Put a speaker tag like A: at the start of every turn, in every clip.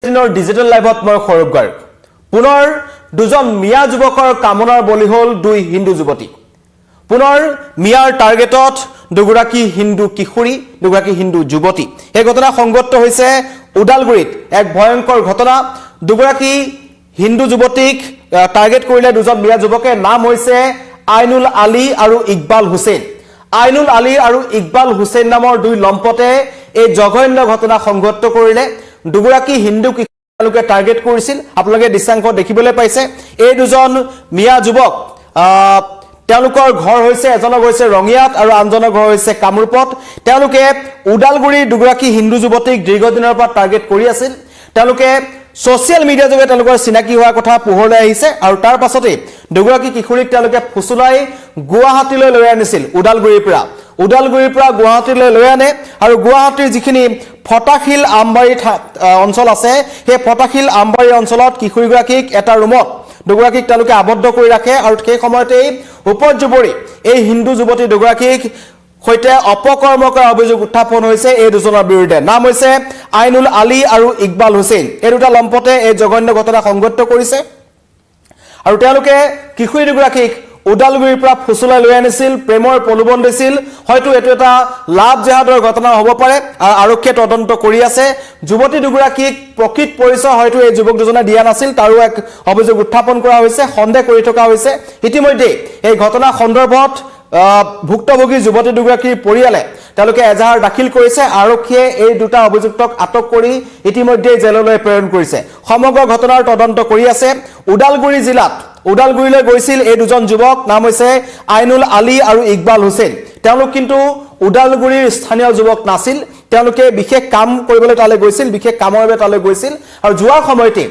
A: দিনৰ ডিজিটেল লাইভত মই সৌৰভ গাৰ্গ পুনৰ দুজন মিয়া যুৱকৰ কামনাৰ বলি হল দুই হিন্দু যুৱতী পুনৰ মিয়াৰ টাৰ্গেটত দুগৰাকী হিন্দু কিশোৰী দুগৰাকী হিন্দু যুৱতী এই ঘটনা সংঘটিত হৈছে উদালগুৰিত এক ভয়ংকৰ ঘটনা দুগৰাকী হিন্দু যুৱতীক টাৰ্গেট কৰিলে দুজন মিয়া যুৱকে নাম হৈছে আইনুল আলী আৰু ইকবাল হুছেইন আইনুল আলী আৰু ইকবাল হুছেইন নামৰ দুই লম্পটে এই জঘন্য ঘটনা সংঘটিত কৰিলে দুগৰাকী হিন্দু কিশোৰীকে টাৰ্গেট কৰিছিল আপোনালোকে দৃশ্যাংশ দেখিবলৈ পাইছে এই দুজন মিয়া যুৱক তেওঁলোকৰ ঘৰ হৈছে এজনৰ হৈছে ৰঙিয়াত আৰু আনজনৰ ঘৰ হৈছে কামৰূপত তেওঁলোকে উদালগুৰিৰ দুগৰাকী হিন্দু যুৱতীক দীৰ্ঘদিনৰ পৰা টাৰ্গেট কৰি আছিল তেওঁলোকে সোশ্যাল মিডিয়া যোগে তেওঁলোকৰ চিনাকি হোৱাৰ কথা পোহৰলৈ আহিছে আৰু তাৰ পাছতে দুগৰাকী কিশোৰীক তেওঁলোকে ফুসুলাই গুৱাহাটীলৈ লৈ আনিছিল উদালগুৰিৰ পৰা গুৱাহাটীলৈ লৈ আনে আৰু গুৱাহাটীৰ যিখিনি ফটাখিল আমবাৰী অঞ্চল আছে সেই ফটাখিল আমবাৰী অঞ্চলত কিশোৰীগৰাকীক এটা ৰুমত দুগৰাকীক তেওঁলোকে আবদ্ধ কৰি ৰাখে আৰু সেই সময়তেই উপৰ্যুপৰি এই হিন্দু যুৱতী দুগৰাকীক হৈতে অপকৰ্ম কৰা অভিযোগ উত্থাপন হৈছে এই দুজনৰ বিৰুদ্ধে নাম হৈছে আইনুল আলী আৰু ইকবাল হুছেইন এই দুটা লম্পটে এই জঘন্য ঘটনা সংঘটিত কৰিছে আৰু তেওঁলোকে কিশোৰী দুগৰাকীক উদালগুৰিৰ পৰা ফুসুলাই লৈ আনিছিল প্ৰেমৰ প্ৰলোভন দিছিল হয়তো এটো এটা লাভ জেহাদৰ ঘটনা হ'ব পাৰে আৰক্ষীয়ে তদন্ত কৰি আছে যুৱতী দুগৰাকীক প্ৰকৃত পৰিচয় হয়তো এই যুৱক দুজনে দিয়া নাছিল তাৰো এক অভিযোগ উত্থাপন কৰা হৈছে সন্দেহ কৰি থকা হৈছে ইতিমধ্যে এই ঘটনা সন্দৰ্ভত ভুক্তভোগী যুৱতী দুগৰাকীৰ পৰিয়ালে তেওঁলোকে এজাহাৰ দাখিল কৰিছে আৰক্ষীয়ে এই দুটা অভিযুক্তক আটক কৰি ইতিমধ্যে জেললৈ প্ৰেৰণ কৰিছে সমগ্ৰ ঘটনাৰ তদন্ত কৰি আছে উদালগুৰি জিলাত উদালগুৰিলৈ গৈছিল এই দুজন যুৱক নাম হৈছে আইনুল আলী আৰু ইকবাল হুছেইন তেওঁলোক কিন্তু উদালগুৰিৰ স্থানীয় যুৱক নাছিল তেওঁলোকে বিশেষ কাম কৰিবলৈ তালৈ গৈছিল বিশেষ কামৰ বাবে তালৈ গৈছিল আৰু যোৱাৰ সময়তে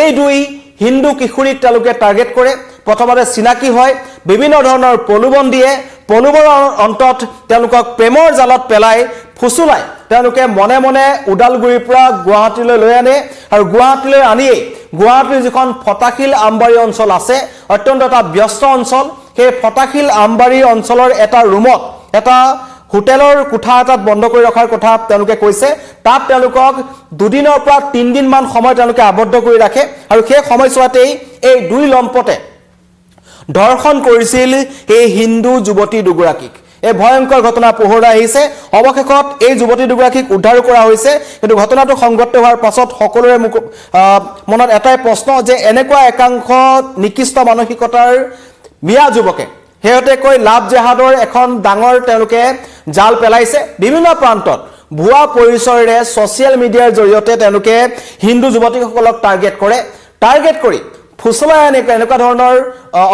A: এই দুই হিন্দু কিশোৰীক তেওঁলোকে টাৰ্গেট কৰে প্ৰথমতে চিনাকি হয় বিভিন্ন ধৰণৰ প্ৰলোভন দিয়ে প্ৰলোভনৰ অন্তত তেওঁলোকক প্ৰেমৰ জালত পেলাই ফুসুলাই তেওঁলোকে মনে মনে উদালগুৰিৰ পৰা গুৱাহাটীলৈ লৈ আনে আৰু গুৱাহাটীলৈ আনিয়ে গুৱাহাটীৰ যিখন ফটাখিল আমবাৰী অঞ্চল আছে অত্যন্ত এটা ব্যস্ত অঞ্চল সেই ফটাখিল আমবাৰী অঞ্চলৰ এটা ৰুমত এটা হোটেলৰ কোঠা এটাত বন্ধ কৰি ৰখাৰ কথা তেওঁলোকে কৈছে তাত তেওঁলোকক দুদিনৰ পৰা 3 দিন মান সময় তেওঁলোকে আবদ্ধ কৰি ৰাখে আৰু সেই সময়ছোৱাতেই এই দুই লম্পটে ধৰ্ষণ কৰিছিল এই হিন্দু যুৱতী দুগৰাকীক এই ভয়ংকৰ ঘটনা পোহৰলৈ আহিছে অৱশেষত এই যুৱতী দুগৰাকীক উদ্ধাৰ কৰা হৈছে কিন্তু ঘটনাটো সংঘটিত হোৱাৰ পাছত সকলোৰে মনত এটাই প্ৰশ্ন যে এনেকুৱা একাংশ নিকৃষ্ট মানসিকতাৰ মিয়া যুৱকে হেয়তে কৈ লাভ জেহাদৰ এখন ডাঙৰ তেওঁলোকে জাল পেলাইছে বিভিন্ন প্ৰান্তত ভুৱা পৰিচয়ৰে সোশ্যাল মিডিয়াৰ জৰিয়তে তেওঁলোকে হিন্দু যুৱতীসকলক টাৰ্গেট কৰি ফুসুলাই এনেকুৱা ধৰণৰ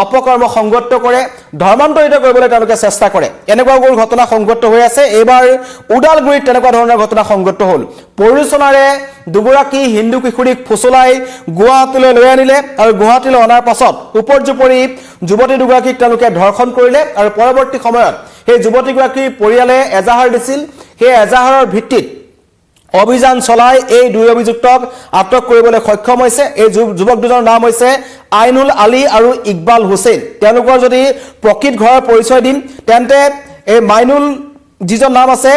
A: অপকৰ্ম সংঘটিত কৰে ধৰ্মান্তৰিত কৰিবলৈ তেওঁলোকে চেষ্টা কৰে এনেকুৱা ঘটনা সংঘটিত হৈ আছে এইবাৰ উদালগুৰিত তেনেকুৱা ধৰণৰ ঘটনা সংঘটিত হ'ল পৰিচনাৰে দুগৰাকী হিন্দু কিশোৰীক ফুসুলাই গুৱাহাটীলৈ লৈ আনিলে আৰু গুৱাহাটীলৈ অনাৰ পাছত উপৰ্যুপৰি যুৱতী দুগৰাকীক তেওঁলোকে ধৰ্ষণ কৰিলে আৰু পৰৱৰ্তী সময়ত সেই যুৱতীগৰাকীৰ পৰিয়ালে এজাহাৰ দিছিল সেই এজাহাৰৰ ভিত্তিত অভিযান চলাই এই দুই অভিযুক্তক আটক কৰিবলৈ সক্ষম হৈছে এই যুৱক দুজনৰ নাম হৈছে আইনুল আলী আৰু ইকবাল হুছেইন তেওঁলোকৰ যদি প্ৰকৃত ঘৰৰ পৰিচয় দিম তেন্তে এই মাইনুল যিজন নাম আছে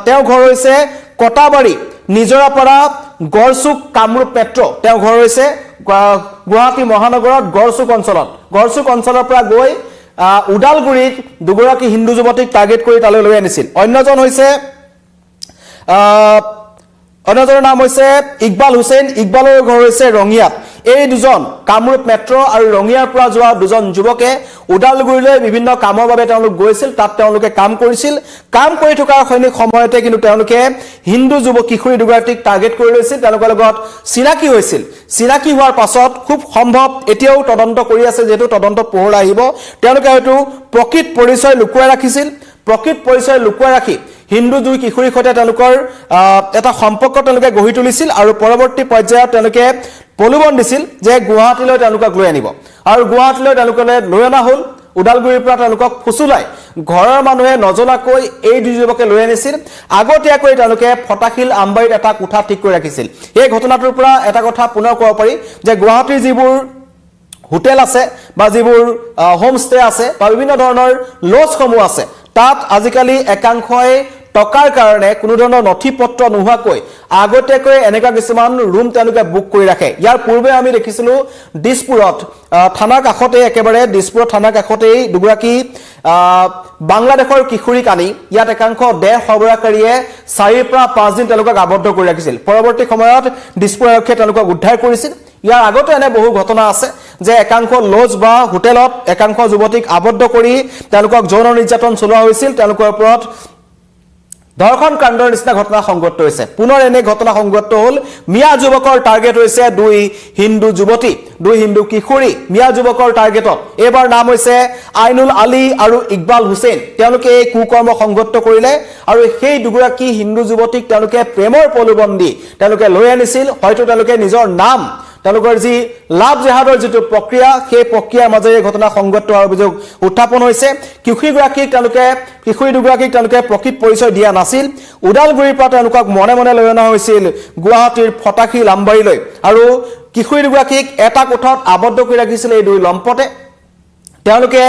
A: তেওঁ ঘৰ হৈছে কটাবাৰী নিজৰাপাৰা গড়চুক কামৰূপ মেট্ৰ তেওঁ ঘৰ হৈছে গুৱাহাটী মহানগৰত গড়চুক অঞ্চলৰ পৰা গৈ উদালগুৰিত দুগৰাকী হিন্দু যুৱতীক টাৰ্গেট কৰি তালৈ লৈ আনিছিল অন্যজনৰ নাম হৈছে ইকবাল হুছেইন ইকবালৰ ঘৰ হৈছে ৰঙিয়াত এই দুজন কামৰূপ মেট্ৰ আৰু ৰঙিয়াৰ পৰা যোৱা দুজন যুৱকে উদালগুৰিলৈ বিভিন্ন কামৰ বাবে তেওঁলোক গৈছিল তাত তেওঁলোকে কাম কৰিছিল কাম কৰি থকাৰ সময়তে কিন্তু তেওঁলোকে হিন্দু যুৱক কিশোৰী দুগৰাকীক টাৰ্গেট কৰি লৈছিল তেওঁলোকৰ লগত চিনাকি হোৱাৰ পাছত খুব সম্ভৱ এতিয়াও তদন্ত কৰি আছে যেহেতু তদন্ত পোহৰলৈ আহিব তেওঁলোকে হয়তো প্ৰকৃত পৰিচয় লুকুৱাই ৰাখি হিন্দু দুই কিশোৰীৰ সৈতে তেওঁলোকৰ এটা সম্পৰ্ক তেওঁলোকে গঢ়ি তুলিছিল আৰু পৰৱৰ্তী পৰ্যায়ত তেওঁলোকে প্ৰলোভন দিছিল যে গুৱাহাটীলৈ তেওঁলোকক লৈ আনিব আৰু গুৱাহাটীলৈ তেওঁলোকে লৈ অনা হ'ল উদালগুৰিৰ পৰা তেওঁলোকক ফুসুলাই ঘৰৰ মানুহে নজনাকৈ এই দুই যুৱকে লৈ আনিছিল আগতীয়াকৈ তেওঁলোকে ফটাখিল আমবাৰীত এটা কোঠা ঠিক কৰি ৰাখিছিল এই ঘটনাটোৰ পৰা এটা কথা পুনৰ ক'ব পাৰি যে গুৱাহাটীৰ যিবোৰ হোটেল আছে বা যিবোৰ হোম ষ্টে আছে বা বিভিন্ন ধৰণৰ লজসমূহ আছে তাত আজিকালি একাংশই টকাৰ কাৰণে কোনো ধৰণৰ নথি পত্ৰ নোহোৱাকৈ আগতীয়াকৈ এনেকুৱা কিছুমান ৰুম তেওঁলোকে বুক কৰি ৰাখে ইয়াৰ পূৰ্বে আমি দেখিছিলো দিছপুৰত থানাৰ কাষতে একেবাৰে দিছপুৰত থানাৰ কাষতেই দুগৰাকী বাংলাদেশৰ কিশোৰীক আনি ইয়াত একাংশ দেহ সৰবৰাহকাৰীয়ে 4 পৰা 5 দিন তেওঁলোকক আবদ্ধ কৰি ৰাখিছিল পৰৱৰ্তী সময়ত দিছপুৰ আৰক্ষীয়ে তেওঁলোকক উদ্ধাৰ কৰিছিল ইয়াৰ আগতে এনে বহু ঘটনা আছে যে একাংশ লজ বা হোটেলত একাংশ যুৱতীক আবদ্ধ কৰি তেওঁলোকক যৌন নিৰ্যাতন চলোৱা হৈছিল তেওঁলোকৰ ওপৰত ধৰ্ষণ কাণ্ডৰ নিচিনা ঘটনা সংঘটিত হৈছে পুনৰ এনে ঘটনা সংঘটিত হল মিয়া যুৱকৰ টাৰ্গেট হৈছে দুই হিন্দু যুৱতী দুই হিন্দু কিশোৰী মিয়া যুৱকৰ টাৰ্গেটত এবাৰ নাম হৈছে আইনুল আলী আৰু ইকবাল হুছেইন তেওঁলোকে এই কুকৰ্ম সংঘটিত কৰিলে আৰু সেই দুগৰাকী হিন্দু যুৱতীক তেওঁলোকে প্ৰেমৰ প্ৰলোভন দি তেওঁলোকে লৈ আনিছিল হয়তো তেওঁলোকে নিজৰ নাম তেওঁলোকৰ যি লাভ জেহাদৰ যিটো প্ৰক্ৰিয়া সেই প্ৰক্ৰিয়াৰ মাজেৰে ঘটনা সংঘটিত হোৱাৰ অভিযোগ উত্থাপন হৈছে কিশোৰী দুগৰাকীক তেওঁলোকে প্ৰকৃত পৰিচয় দিয়া নাছিল উদালগুৰিৰ পৰা তেওঁলোকক মনে মনে লৈ অনা হৈছিল গুৱাহাটীৰ ফটাখী লাম্বাৰীলৈ আৰু কিশোৰী দুগৰাকীক এটা কোঠাত আবদ্ধ কৰি ৰাখিছিল এই দুই লম্পটে তেওঁলোকে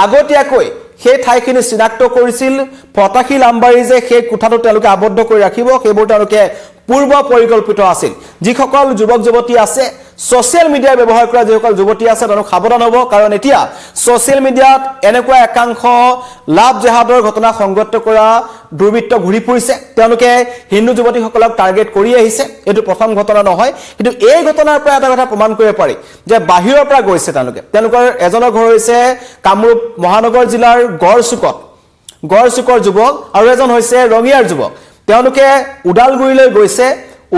A: আগতীয়াকৈ সেই ঠাইখিনি চিনাক্ত কৰিছিল ফটাখী লাম্বাৰী যে সেই কোঠাটো তেওঁলোকে আবদ্ধ কৰি ৰাখিব সেইবোৰ তেওঁলোকে পূৰ্ব পৰিকল্পিত আছিল যিসকল যুৱক যুৱতী আছে সোশ্যাল মিডিয়া ব্যৱহাৰ কৰা যিসকল যুৱতী আছে তেওঁলোক সাৱধান হ'ব কাৰণ এতিয়া সোশ্যাল মিডিয়াত এনেকুৱা একাংশ লাভ জেহাদৰ ঘটনা সংঘটিত কৰা দুৰ্বৃত্ত ঘূৰি ফুৰিছে তেওঁলোকে হিন্দু যুৱতীসকলক টাৰ্গেট কৰি আহিছে এটো প্ৰথম ঘটনা নহয় কিন্তু এই ঘটনাৰ পৰা এটা কথা প্ৰমাণ কৰিব পাৰি যে বাহিৰৰ পৰা গৈছে তেওঁলোকৰ এজনৰ ঘৰ হৈছে কামৰূপ মহানগৰ জিলাৰ গড়চুকৰ যুৱক আৰু এজন হৈছে ৰঙিয়াৰ যুৱক তেওঁলোকে উদালগুৰিলৈ গৈছে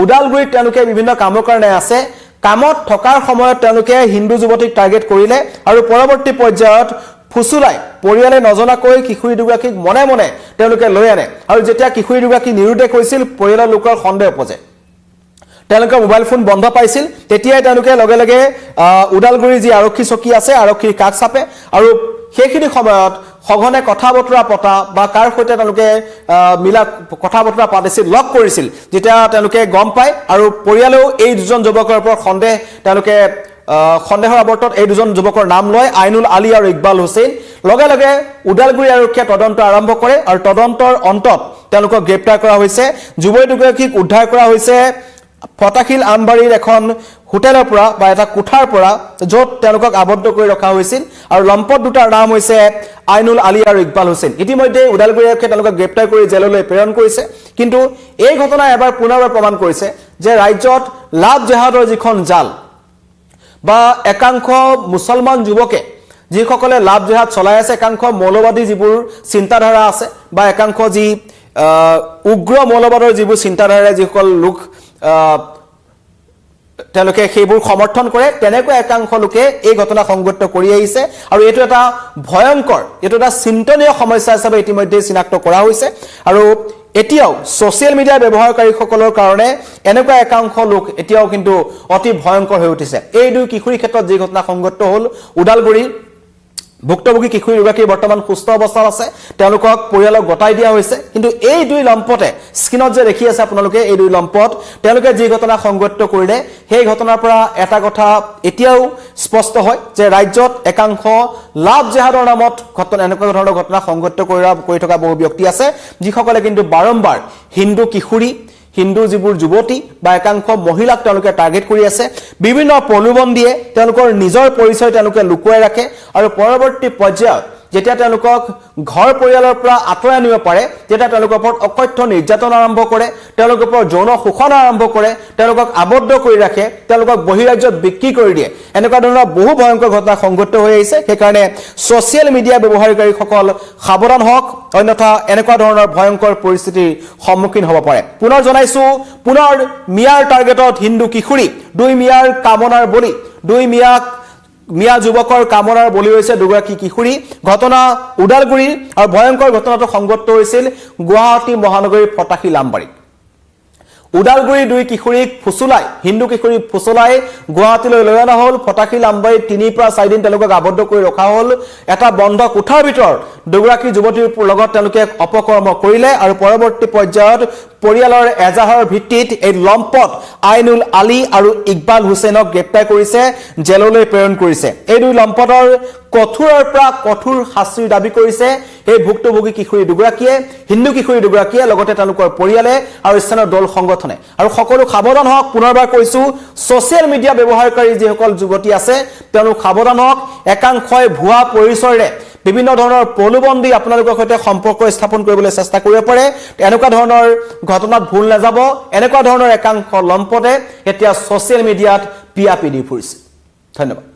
A: উদালগুৰিত তেওঁলোকে বিভিন্ন কামৰ কাৰণে আছে কামত থকাৰ সময়ত তেওঁলোকে হিন্দু যুৱতীক টাৰ্গেট কৰিলে আৰু পৰৱৰ্তী পৰ্যায়ত ফুসুলাই পৰিয়ালে নজনাকৈ কিশোৰী দুগৰাকীক মনে মনে তেওঁলোকে লৈ আনে আৰু যেতিয়া কিশোৰী দুগৰাকী নিৰুদ্দেশ হৈছিল পৰিয়ালৰ লোকৰ সন্দেহ উপজে তেওঁলোকে মোবাইল ফোন বন্ধ পাইছিল তেতিয়াই তেওঁলোকে লগে লগে উদালগুৰি যি আৰক্ষী চকী আছে আৰক্ষীৰ কাষ চাপে আৰু সেইখিনি সময়ত সঘনে কথা বতৰা পতা বা কাৰ সৈতে তেওঁলোকে মিলা কথা বতৰা পাতিছিল লক কৰিছিল যেতিয়া তেওঁলোকে গম পায় আৰু পৰিয়ালেও এই দুজন যুৱকৰ ওপৰত তেওঁলোকে সন্দেহৰ আৱৰ্তত এই দুজন যুৱকৰ নাম লয় আইনুল আলী আৰু ইকবাল হুছেইন লগে লগে উদালগুৰি আৰক্ষীয়ে তদন্ত আৰম্ভ কৰে আৰু তদন্তৰ অন্তত তেওঁলোকক গ্ৰেপ্তাৰ কৰা হৈছে যুৱতী দুগৰাকীক উদ্ধাৰ কৰা হৈছে ফটাখিল আমবাৰীৰ এখন হোটেলৰ পৰা বা এটা কোঠাৰ পৰা য'ত তেওঁলোকক আবদ্ধ কৰি ৰখা হৈছিল আৰু লম্পট দুটাৰ নাম হৈছে আইনুল আলী আৰু ইকবাল হুছেইন ইতিমধ্যে উদালগুৰি আৰক্ষীয়ে তেওঁলোকক গ্ৰেপ্তাৰ কৰি জেললৈ প্ৰেৰণ কৰিছে কিন্তু এই ঘটনা এবাৰ পুনৰবাৰ প্ৰমাণ কৰিছে যে ৰাজ্যত লাভ জেহাদৰ যিখন জাল বা একাংশ মুছলমান যুৱকে যিসকলে লাভ জেহাদ চলাই আছে একাংশ মৌলবাদী যিবোৰ চিন্তাধাৰা আছে বা একাংশ যি উগ্ৰ মৌলবাদৰ যিবোৰ চিন্তাধাৰা যিসকল লোক তেওঁলোকে সেইবোৰ সমৰ্থন কৰে তেনেকৈ একাংশ লোকে এই ঘটনা সংঘটিত কৰি আহিছে আৰু এটো এটা ভয়ংকৰ এটো এটা চিন্তনীয় সমস্যা হিচাপে ইতিমধ্যে চিনাক্ত কৰা হৈছে আৰু এতিয়াও সোশ্যাল মিডিয়া ব্যৱহাৰকাৰীসকলৰ কাৰণে এনেকুৱা একাংশ লোক এতিয়াও কিন্তু অতি ভয়ংকৰ হৈ উঠিছে এই দুই কিশোৰী ক্ষেত্ৰত যি ঘটনা সংঘটিত হল উদালগুৰি ভুক্তভোগী কিশোৰী দুগৰাকী বৰ্তমান সুস্থ অৱস্থাত আছে তেওঁলোকক পৰিয়ালক গতাই দিয়া হৈছে কিন্তু এই দুই লম্পটে স্ক্ৰিনত যে দেখি আছে আপোনালোকে এই দুই লম্পট তেওঁলোকে যি ঘটনা সংঘটিত কৰিলে সেই ঘটনাৰ পৰা এটা কথা এতিয়াও স্পষ্ট হয় যে ৰাজ্যত একাংশ লাভ জেহাদৰ নামত এনেকুৱা ধৰণৰ ঘটনা সংঘটিত কৰি থকা বহু ব্যক্তি আছে যিসকলে কিন্তু বাৰম্বাৰ হিন্দু কিশোৰী হিন্দু যিবোৰ যুৱতী বা একাংশ মহিলাক তেওঁলোকে টাৰ্গেট কৰি আছে বিভিন্ন প্ৰলোভন দিয়ে তেওঁলোকৰ নিজৰ পৰিচয় তেওঁলোকে লুকুৱাই ৰাখে আৰু পৰৱৰ্তী পৰ্যায়ত যেতিয়া তেওঁলোকক ঘৰ পৰিয়ালৰ পৰা আঁতৰাই আনিব পাৰে যেতিয়া তেওঁলোকৰ ওপৰত অকথ্য নিৰ্যাতন আৰম্ভ কৰে তেওঁলোকৰ ওপৰত যৌন শোষণ আৰম্ভ কৰে তেওঁলোকক আবদ্ধ কৰি ৰাখে তেওঁলোকক বহিৰাজ্যত বিক্ৰী কৰি দিয়ে এনেকুৱা ধৰণৰ বহু ভয়ংকৰ ঘটনা সংঘটিত হৈ আহিছে সেইকাৰণে সোশ্যাল মিডিয়া ব্যৱহাৰকাৰীসকল সাৱধান হওক অন্যথা এনেকুৱা ধৰণৰ ভয়ংকৰ পৰিস্থিতিৰ সন্মুখীন হ'ব পাৰে পুনৰ জনাইছো পুনৰ মিয়াৰ টাৰ্গেটত হিন্দু কিশোৰী দুই মিয়াৰ কামনাৰ বলি দুই মিয়া যুৱকৰ কামনাৰ বলি হৈছে দুগৰাকী কিশোৰী ঘটনা উদালগুৰিৰ আৰু ভয়ংকৰ ঘটনাটো সংঘটিত হৈছিল গুৱাহাটী মহানগৰীৰ ফটাখী লাম্বাৰীত উদালগুৰি দুই কিশোৰীক ফুসুলাই হিন্দু কিশোৰীক ফুসুলাই গুৱাহাটীলৈ লৈ অনা হল ফটাখী লাম্বাৰীত 3 পৰা 4 দিন তেওঁলোকক আবদ্ধ কৰি ৰখা হল এটা বন্ধ কোঠাৰ ভিতৰত দুগৰাকী যুৱতীৰ লগত তেওঁলোকে অপকৰ্ম কৰিলে আৰু পৰৱৰ্তী পৰ্যায়ত পৰিয়ালৰ এজাহাৰৰ ভিত্তিত এই লম্পট আইনুল আলী আৰু ইকবাল হুছেইনক গ্ৰেপ্তাৰ কৰিছে, জেললৈ প্ৰেৰণ কৰিছে। এই দুই লম্পটৰ কঠোৰৰ পৰা কঠোৰ শাস্তিৰ দাবী কৰিছে এই ভুক্তভোগী কিশোৰী দুগৰাকীয়ে, হিন্দু কিশোৰী দুগৰাকীয়ে, লগতে তেওঁলোকৰ পৰিয়ালে আৰু স্থানীয় দল সংগঠনে। আৰু সকলো সাৱধান হওক, পুনৰবাৰ কৈছো, ছচিয়েল মিডিয়া ব্যৱহাৰকাৰী যিসকল যুৱতী আছে তেওঁলোক সাৱধান হওক। একাংশই ভুৱা পৰিচয়েৰে বিভিন্ন ধৰণৰ প্ৰলোভন দি আপোনালোকৰ সৈতে সম্পৰ্ক স্থাপন কৰিবলৈ চেষ্টা কৰিব পাৰে। এনেকুৱা ধৰণৰ ঘটনাত ভুল নাযাব। এনেকুৱা ধৰণৰ একাংশ লম্পটে এতিয়া ছচিয়েল মিডিয়াত পিয়াপি দি ফুৰিছে। ধন্যবাদ।